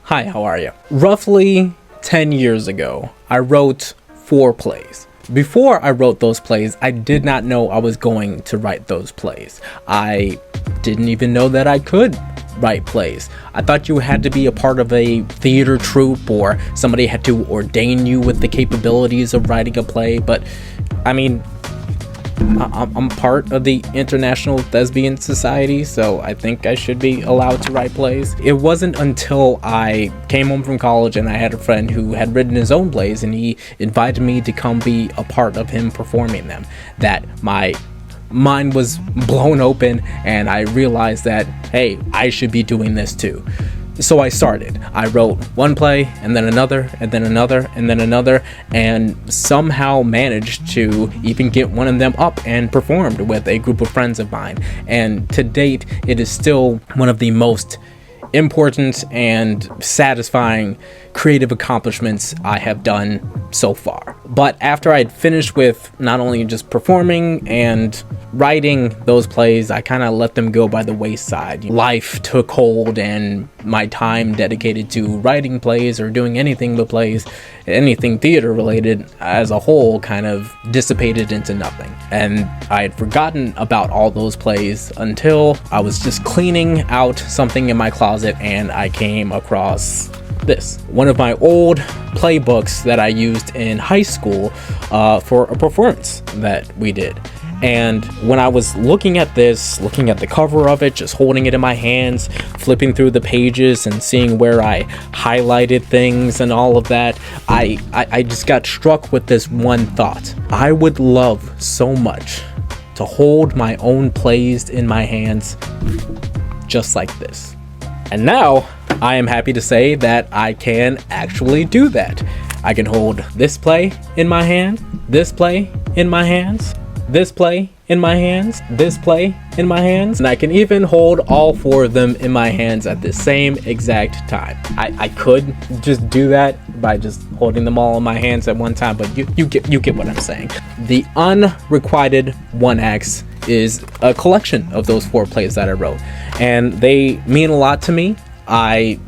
Hi, how are you? Roughly 10 years ago, I wrote 4 plays. Before I wrote those plays, I did not know I was going to write those plays. I didn't even know that I could write plays. I thought you had to be a part of a theater troupe or somebody had to ordain you with the capabilities of writing a play, but I mean, I'm part of the International Thespian Society, so I think I should be allowed to write plays. It wasn't until I came home from college and I had a friend who had written his own plays and he invited me to come be a part of him performing them that my mind was blown open and I realized that, hey, I should be doing this too. So I started. I wrote one play and then another and then another and then another and somehow managed to even get one of them up and performed with a group of friends of mine. And to date, it is still one of the most important and satisfying creative accomplishments I have done so far. But after I'd finished with not only just performing and writing those plays, I kind of let them go by the wayside. Life took hold and my time dedicated to writing plays or doing anything but plays, anything theater related as a whole, kind of dissipated into nothing. And I had forgotten about all those plays until I was just cleaning out something in my closet and I came across this, one of my old playbooks that I used in high school for a performance that we did. And when I was looking at this, looking at the cover of it, just holding it in my hands, flipping through the pages and seeing where I highlighted things and all of that, I just got struck with this one thought. I would love so much to hold my own plays in my hands just like this. And now I am happy to say that I can actually do that. I can hold this play in my hand, this play in my hands, this play in my hands, this play in my hands, and I can even hold all 4 of them in my hands at the same exact time. I could just do that by just holding them all in my hands at one time, but you get what I'm saying. The Unrequited One-Acts is a collection of those 4 plays that I wrote, and they mean a lot to me. I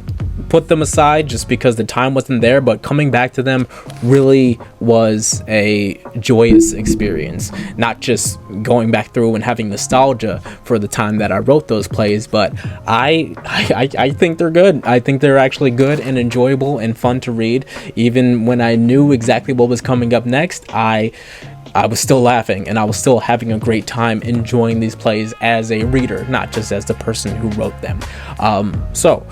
put them aside just because the time wasn't there, but coming back to them really was a joyous experience. Not just going back through and having nostalgia for the time that I wrote those plays, but I think they're good. I think they're actually good and enjoyable and fun to read. Even when I knew exactly what was coming up next, I was still laughing and I was still having a great time enjoying these plays as a reader, not just as the person who wrote them. So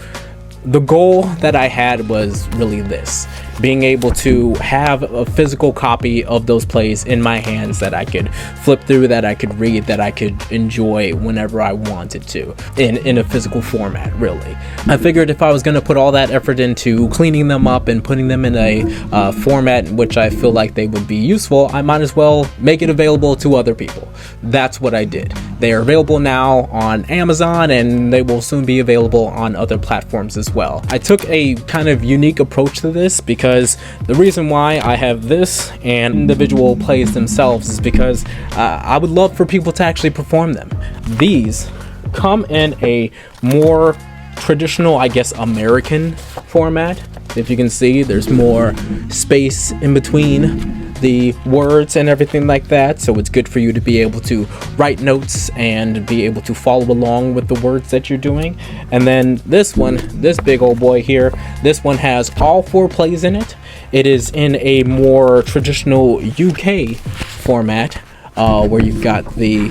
the goal that I had was really this: being able to have a physical copy of those plays in my hands that I could flip through, that I could read, that I could enjoy whenever I wanted to, in a physical format, really. I figured if I was going to put all that effort into cleaning them up and putting them in a format in which I feel like they would be useful, I might as well make it available to other people. That's what I did. They are available now on Amazon and they will soon be available on other platforms as well. I took a kind of unique approach to this because the reason why I have this and individual plays themselves is because I would love for people to actually perform them. These come in a more traditional, I guess, American format. If you can see, there's more space in between the words and everything like that, so it's good for you to be able to write notes and be able to follow along with the words that you're doing. And then this one, this big old boy here, this one has all 4 plays in it. It is in a more traditional UK format, where you've got the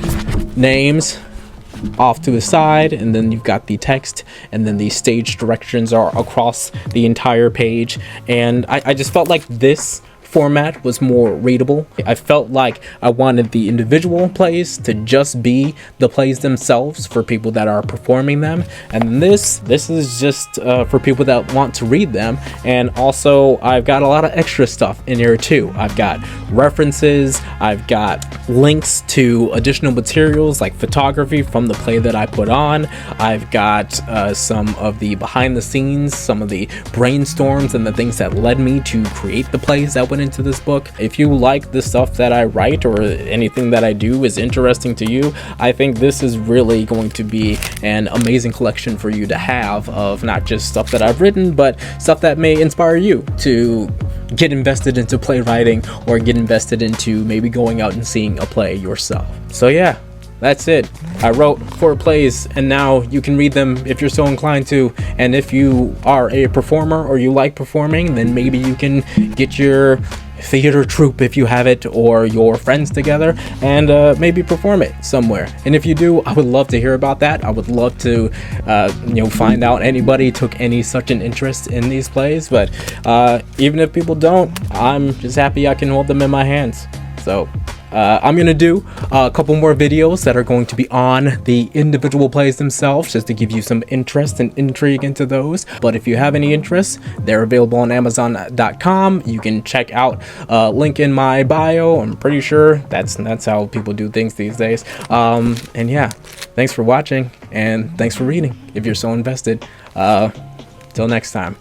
names off to the side and then you've got the text and then the stage directions are across the entire page. And I just felt like this format was more readable. I felt like I wanted the individual plays to just be the plays themselves for people that are performing them, and this is just for people that want to read them. And also I've got a lot of extra stuff in here too. I've got references, I've got links to additional materials like photography from the play that I put on. I've got some of the behind the scenes, some of the brainstorms and the things that led me to create the plays that went put into this book. If you like the stuff that I write or anything that I do is interesting to you, I think this is really going to be an amazing collection for you to have of not just stuff that I've written, but stuff that may inspire you to get invested into playwriting or get invested into maybe going out and seeing a play yourself. So yeah, that's it. I wrote 4 plays and now you can read them if you're so inclined to. And if you are a performer or you like performing, then maybe you can get your theater troupe, if you have it, or your friends together and maybe perform it somewhere. And if you do, I would love to hear about that. I would love to find out anybody took any such an interest in these plays. But even if people don't, I'm just happy I can hold them in my hands. So I'm gonna do a couple more videos that are going to be on the individual plays themselves, just to give you some interest and intrigue into those. But if you have any interest, they're available on Amazon.com. You can check out link in my bio. I'm pretty sure that's how people do things these days. And yeah, thanks for watching and thanks for reading if you're so invested. Till next time.